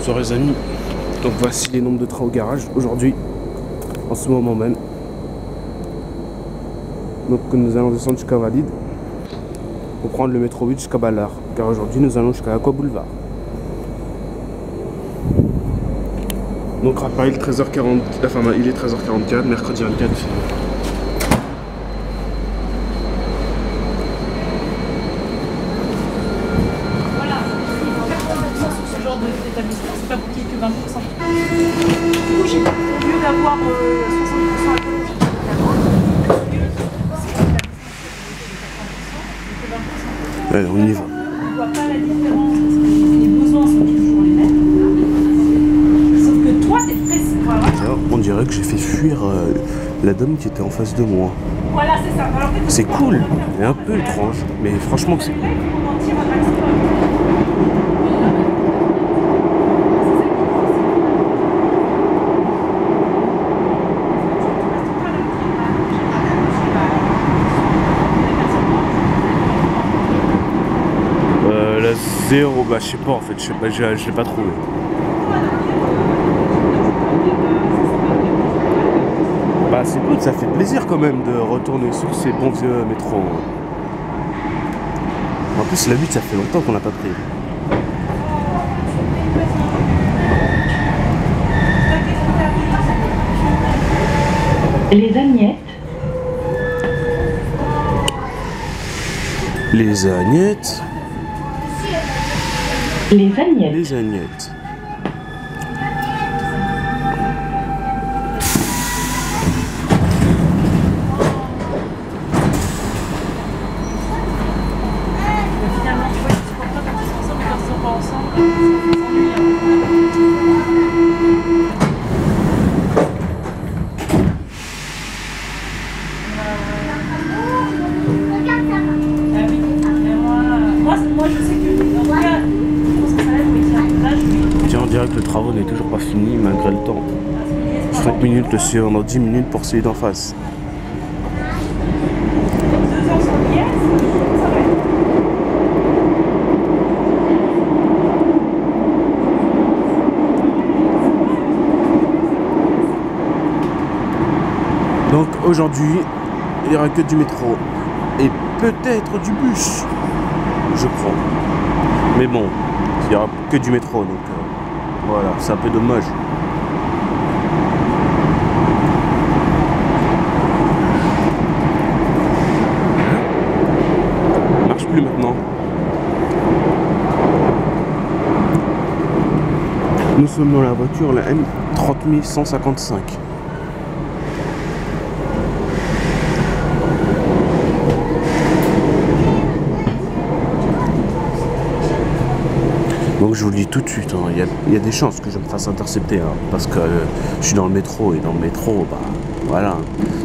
Bonsoir les amis, donc voici les nombres de trains au garage aujourd'hui, en ce moment même. Donc nous allons descendre jusqu'à Valide pour prendre le métro 8 jusqu'à Ballard, car aujourd'hui nous allons jusqu'à Aqua Boulevard. Donc rappel, il est 13h40, enfin il est 13h44, mercredi 24 février. C'est pas pour qu'il y ait que 20%. Du coup, j'ai au lieu d'avoir 60% à côté, Allez, on y va. on ne voit pas la différence parce que les besoins sont toujours les mêmes. Sauf que toi, t'es pressé. Voilà. On dirait que j'ai fait fuir la dame qui était en face de moi. Voilà, c'est ça. Alors, en fait, C'est cool, mais un peu étrange, mais franchement c'est cool. on en tire un maximum. La 0, bah je sais pas en fait, je l'ai pas trouvé. Bah c'est cool, ça fait plaisir quand même de retourner sur ces bons vieux métros. En plus la 8 ça fait longtemps qu'on l'a pas pris. Les agnettes. Les agnettes. Les agnettes. Les agnettes. Finalement, tu vois, c'est pour toi quand ils sont ensemble, quand ils sont pas ensemble, ça s'ennuie. Moi, je sais que, en tout cas, je pense que ça lève, mais là, je vais. Tiens, on dirait que le travaux n'est toujours pas fini malgré le temps. 5 minutes le suivant, dans 10 minutes pour celui d'en face. 2 heures sans liesse, ça va être. Donc aujourd'hui, il n'y aura que du métro et peut-être du bus, je crois. Mais bon, il n'y aura que du métro, donc voilà, c'est un peu dommage. Il marche plus maintenant. Nous sommes dans la voiture, la M30155. Donc je vous le dis tout de suite, il y a des chances que je me fasse intercepter, parce que je suis dans le métro, et dans le métro, bah voilà.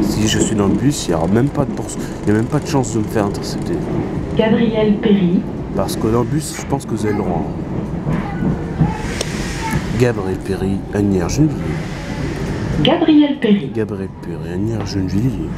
Si je suis dans le bus, il n'y a même pas de chance de me faire intercepter. Gabriel Péry. Parce que dans le bus, je pense que vous avez le droit. Gabriel Péry, Agnières Gennevilliers. Gabriel Péry. Gabriel Péry, Agnières Gennevilliers.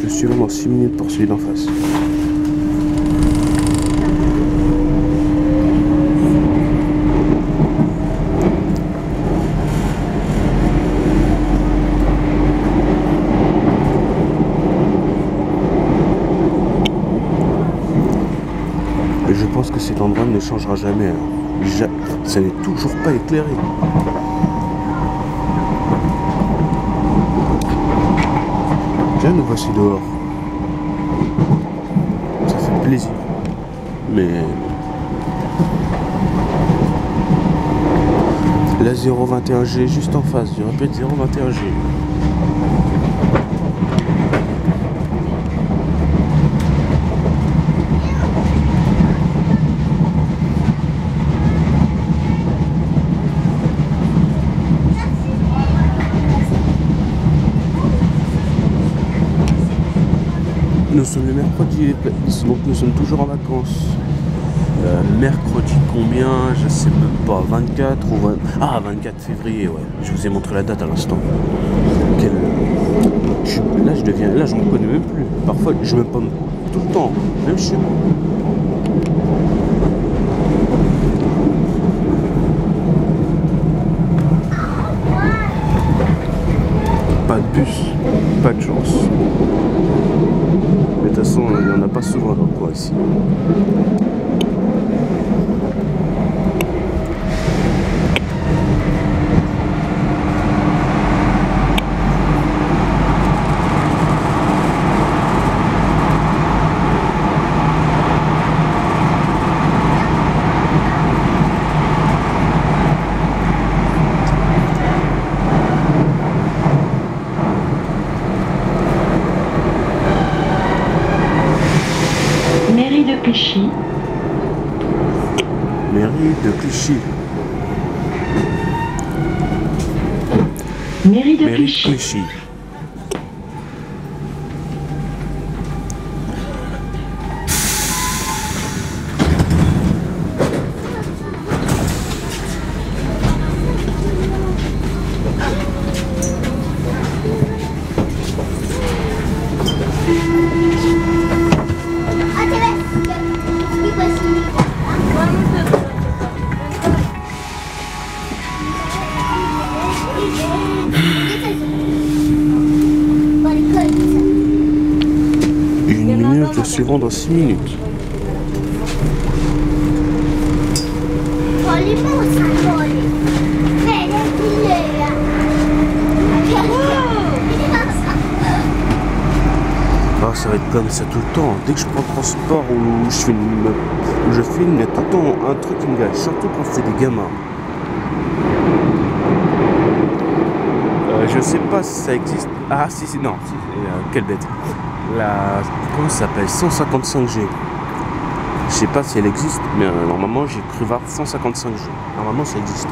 Le suivant dans 6 minutes pour celui d'en face. Et je pense que cet endroit ne changera jamais. Ça n'est toujours pas éclairé. Tiens, nous voici dehors. Ça fait plaisir. Mais la 021G juste en face, je répète 021G. Nous sommes le mercredi, donc nous sommes toujours en vacances. Mercredi combien? Je sais même pas. 24 ou 20... Ah, 24 février, ouais. Je vous ai montré la date à l'instant. Là, là, je me connais même plus. Parfois, je me pomme tout le temps, même chez moi. Pas de bus, pas de chance. Mais de toute façon, il n'y en a pas souvent dans le coin ici. Mairie de Clichy. Mairie de Clichy. Mairie de Mairie de Clichy. Clichy. Une minute suivant dans 6 minutes. Ah, ça va être comme ça tout le temps. Dès que je prends le transport ou je filme, il y a tout le temps un truc qui me gâche, surtout quand c'est des gamins. Je sais pas si ça existe. Ah si, si, non, si, quelle bête. Comment ça s'appelle? 155G. Je sais pas si elle existe, mais normalement j'ai cru voir 155G. Normalement ça existe.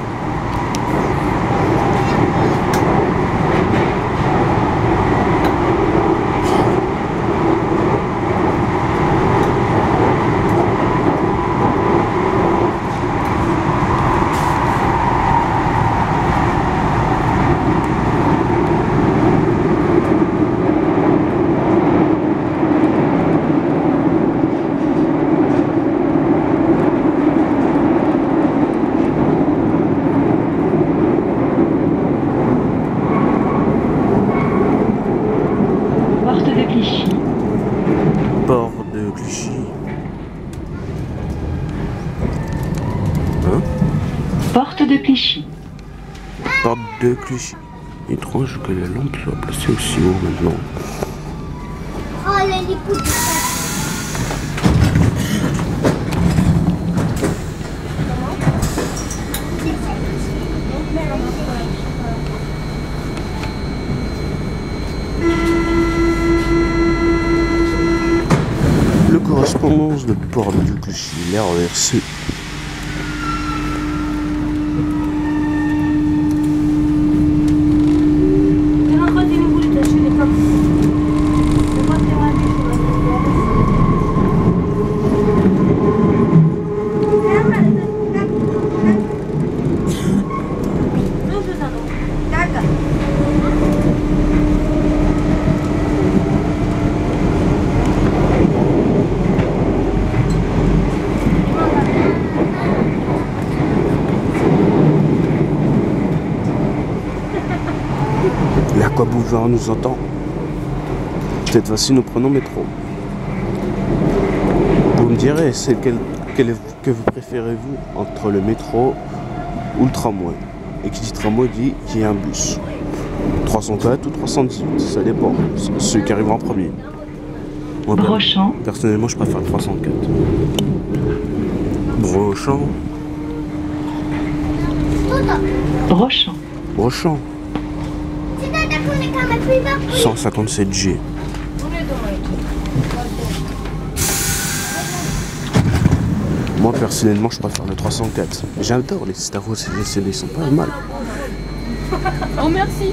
Port de Clichy. Hein? Porte de Clichy. Porte de Clichy. Étrange que la lampe soit placée aussi haut maintenant. Oh, les coups. Le correspondance de Port de Clichy, l'RERC. L'Aquaboulevard nous entend. Cette fois-ci, nous prenons métro. Vous me direz, que vous préférez-vous entre le métro ou le tramway? Et qui dit tramway dit qu'il y a un bus. 304 ou 318, ça dépend. Celui qui arrivera en premier. Moi, Brochant. Personnellement, je préfère le 304. Brochant. Brochant. Brochant. 157G. Moi personnellement je préfère le 304. J'adore les Star Wars, les CD, ils sont pas mal. Oh merci.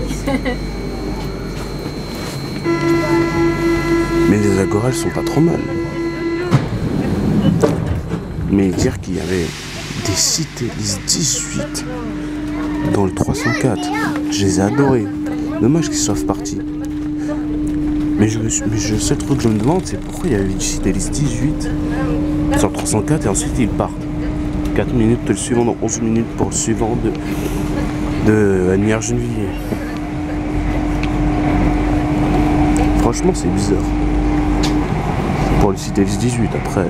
Mais les Agora, elles sont pas trop mal. Mais dire qu'il y avait des Citélis 18 dans le 304, je les ai adorés. Dommage qu'ils soient partis. Mais le seul truc que je me demande, c'est pourquoi il y a eu une Citélis 18 sur le 304 et ensuite ils partent. 4 minutes le suivant, donc 11 minutes pour le suivant de Asnières Gennevilliers. Franchement, c'est bizarre. Pour le Citélis 18, après.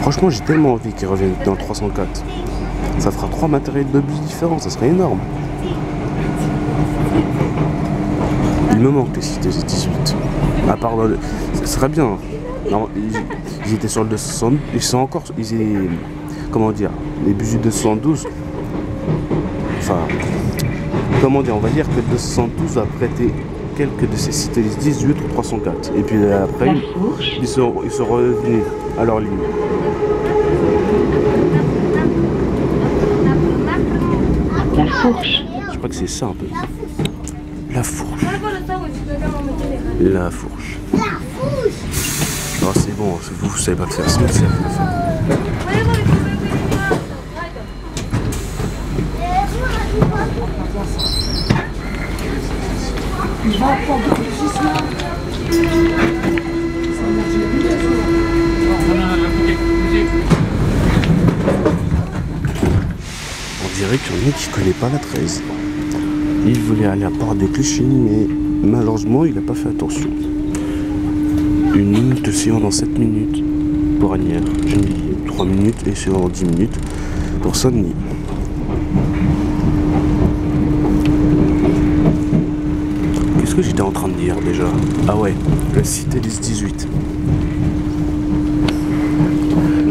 Franchement, j'ai tellement envie qu'ils reviennent dans le 304. Ça fera 3 matériels de bus différents, ça serait énorme. Il me manque les Citélis 18. À part dans le... Ça serait bien. Non, ils étaient sur le 272. Ils sont encore... comment dire, les bus du 272. Enfin... Comment dire, on va dire que le 272 a prêté quelques de ces Citélis 18 ou 304. Et puis après, ils sont revenus à leur ligne. La Fourche. Je crois que c'est ça un peu. La Fourche. La Fourche. Oh, c'est bon, vous savez pas le faire, c'est moi qui sais le faire. On dirait qu'il y en a qui ne connaît pas la 13. Il voulait aller à Porte de Clichy, mais malheureusement, il n'a pas fait attention. Une minute suivant dans 7 minutes pour Asnières, Gennevilliers, 3 minutes et suivant dans 10 minutes pour Saint-Denis. Qu'est-ce que j'étais en train de dire déjà? Ah ouais, le Citélis 18.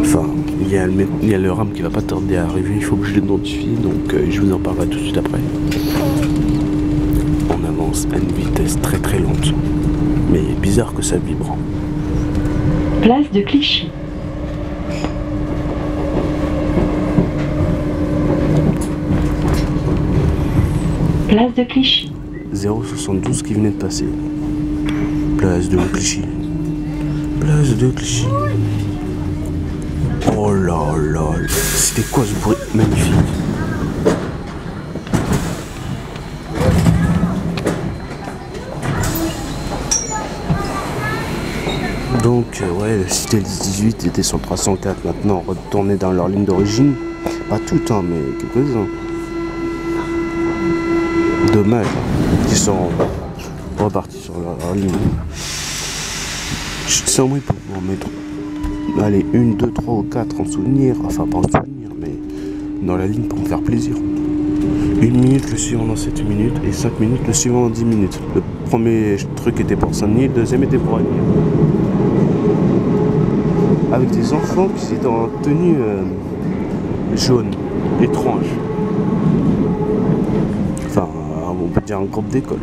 Enfin, il y a le RAM qui va pas tarder à arriver, il faut que je l'identifie, donc je vous en parlerai tout de suite après. On avance à une vitesse très très lente, mais bizarre que ça vibre. Place de Clichy. Place de Clichy. 072 qui venait de passer. Place de Clichy. Place de Clichy. Oh là là. C'était quoi ce bruit magnifique? Donc ouais, le Citélis 18 était sur le 304, maintenant retourné dans leur ligne d'origine. Pas tout le temps, mais quelques-uns. Dommage qu'ils sont repartis sur leur ligne. Je sens moins pour pouvoir mettre allez, 1, 2, 3 ou 4 en souvenir, enfin pas en souvenir, mais dans la ligne pour me faire plaisir. 1 minute le suivant dans 7 minutes et 5 minutes le suivant dans 10 minutes. Le premier truc était pour Saint-Denis, le deuxième était pour Asnières. Avec des enfants qui étaient en tenue jaune, étrange. Enfin, on peut dire un groupe d'école.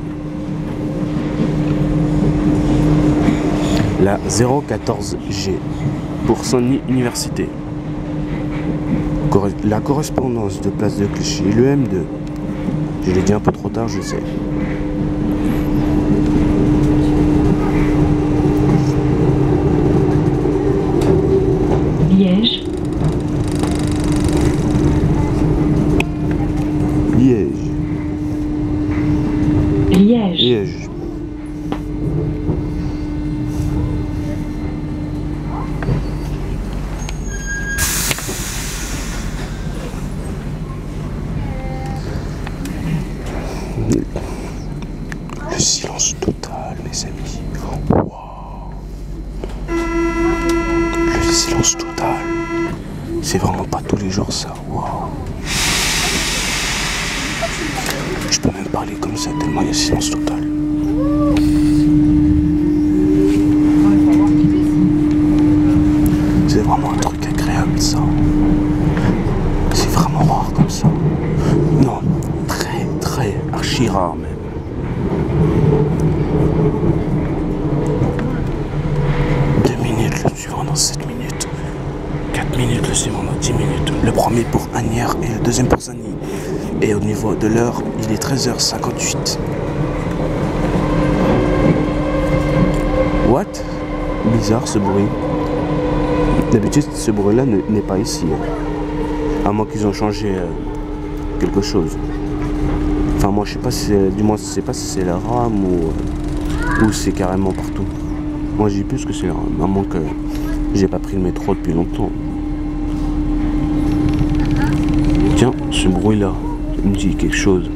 La 014G pour Saint-Denis Université. La correspondance de Place de Clichy et le M2. Je l'ai dit un peu trop tard, je sais. Liège. Liège. Liège. Liège. Le silence total, mes amis. Wow. Le silence total. C'est vraiment pas tous les jours ça. Wow. Je peux même parler comme ça tellement il y a silence total. C'est vraiment un truc agréable ça. C'est vraiment rare comme ça. Non, très très archi rare même. Le suivant dans 7 minutes, 4 minutes le suivant dans 10 minutes, le premier pour Asnières et le deuxième pour Saint-Denis. Et au niveau de l'heure, il est 13h58. What? Bizarre ce bruit. D'habitude, ce bruit-là n'est pas ici. À moins qu'ils ont changé quelque chose. Enfin, moi, je sais pas si c'est... Du moins, je sais pas si c'est la RAM ou c'est carrément partout. Moi, j'ai plus que c'est la RAM. À moins que j'ai pas pris le métro depuis longtemps. Tiens, ce bruit-là, il me dit quelque chose.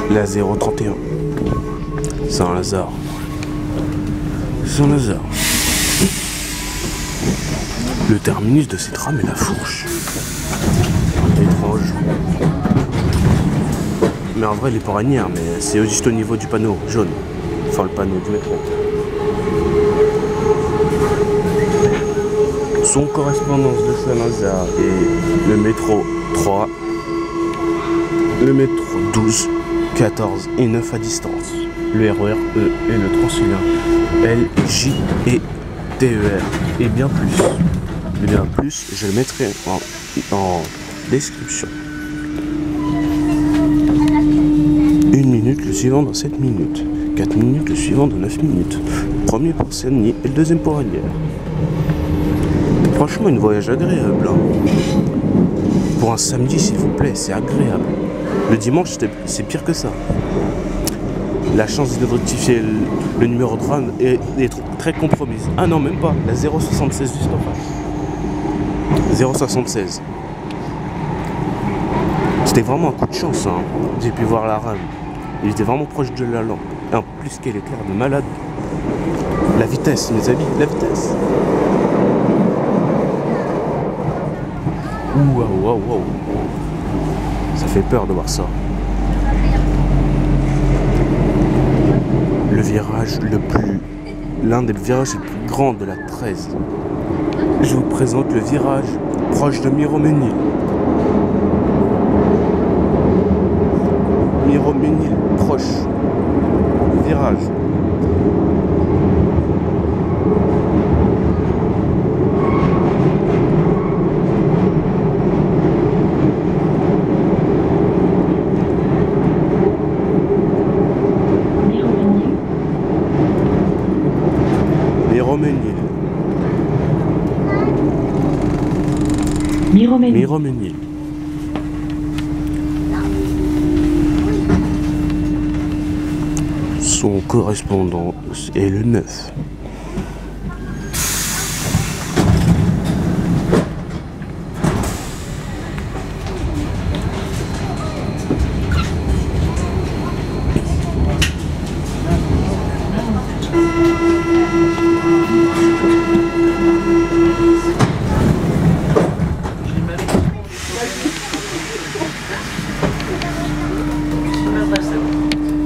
La 031. Saint-Lazare. Saint-Lazare. Le terminus de cette rame est la Fourche. Étrange. Mais en vrai, les poranières, mais c'est juste au niveau du panneau jaune. Enfin, le panneau du métro. Son correspondance de Saint-Lazare et le métro 3, le métro 12, 14 et 9 à distance. Le RER E et le Transilien L, J et TER. Et bien plus. Et bien plus, je le mettrai en description. 1 minute, le suivant dans 7 minutes. 4 minutes, le suivant dans 9 minutes. Premier pour Saint-Denis et le deuxième pour Agnières. Franchement, un voyage agréable. Hein. Pour un samedi, s'il vous plaît, c'est agréable. Le dimanche, c'est pire que ça. La chance de rectifier le numéro de rame est très compromise. Ah non, même pas. La 076 juste en face. 076. C'était vraiment un coup de chance. Hein. J'ai pu voir la rame. Il était vraiment proche de la lampe. Et en plus qu'elle est claire de malade. La vitesse, mes amis, la vitesse. Waouh, waouh, waouh. Ça fait peur de voir ça. Le virage l'un des virages les plus grands de la 13. Je vous présente le virage proche de Miroménil. Miroménil, proche. Virage. Miroménil. Son correspondant est le 9.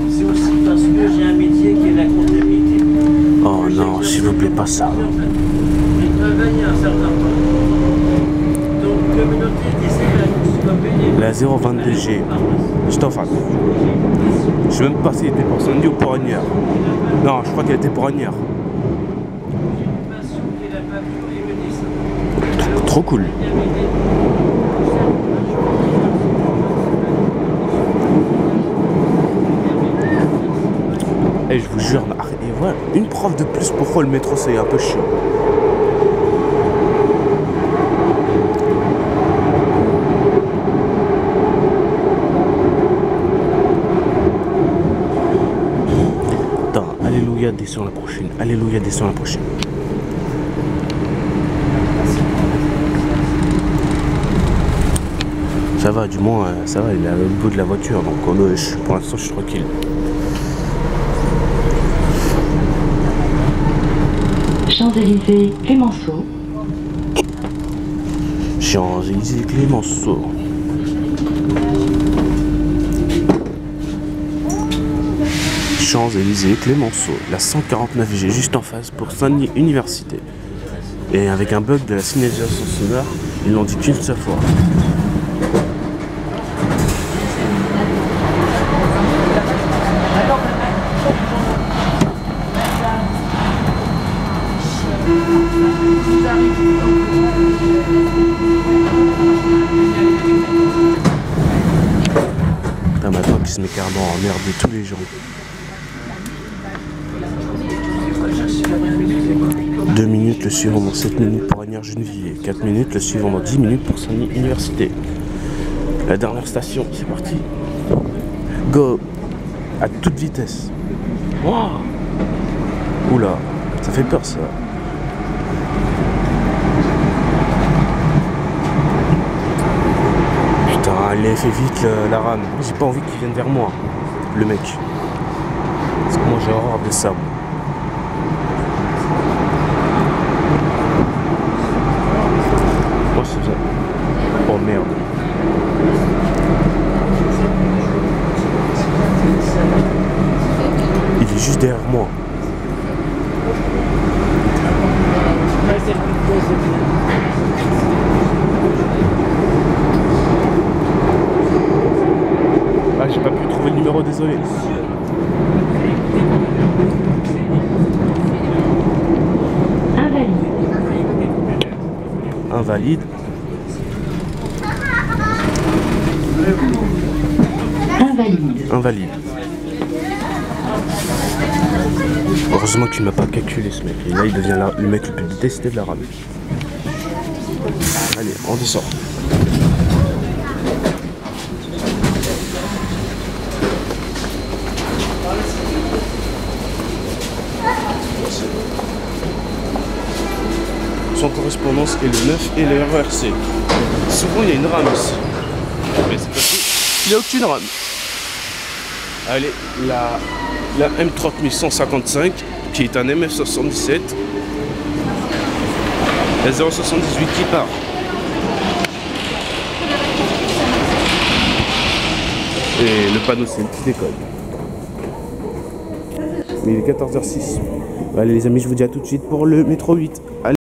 C'est aussi parce que j'ai un métier qui est la comptabilité. Oh non, s'il vous plaît, pas ça. J'ai travaillé un certain temps. Donc, communauté des La 022G, juste en face. Je sais même pas si elle était pour Saint-Denis ou pour Agnières. Non, je crois qu'elle était pour Agnières. Trop cool. Et je vous jure, et voilà, une preuve de plus pourquoi le métro c'est un peu chiant. Attends, alléluia, descends la prochaine. Alléluia, descends la prochaine. Ça va, du moins, ça va, il est à l'autre bout de la voiture, donc pour l'instant je suis tranquille. Champs-Élysées, Clémenceau. Champs-Élysées, Clémenceau. Champs-Élysées, Clémenceau. La 149G juste en face pour Saint-Denis Université. Et avec un bug de la signalisation sonore, ils l'ont dit qu'une seule fois. Putain, maintenant qui se met carrément à emmerder tous les gens. 2 minutes le suivant dans 7 minutes pour Agnières Gennevilliers. 4 minutes le suivant dans 10 minutes pour son université. La dernière station, c'est parti. Go à toute vitesse. Wow. Oula, ça fait peur ça. Putain, il a fait vite la rame. J'ai pas envie qu'il vienne vers moi, le mec. Parce que moi j'ai horreur de ça. Moi c'est ça. Oh merde. Il est juste derrière moi. Ah, j'ai pas pu trouver le numéro, désolé. Invalide. Invalide. Heureusement qu'il m'a pas calculé ce mec. Et là il devient le mec le plus détesté de la rame. Allez, on descend. Son correspondance est le 9 et le RERC. Souvent il y a une rame ici. Mais cette fois-ci, il n'y a aucune rame. Allez, la M30155 qui est un MF77. La 078 qui part. Et le panneau c'est qui décolle. Mais il est 14h06. Allez les amis, je vous dis à tout de suite pour le métro 8. Allez.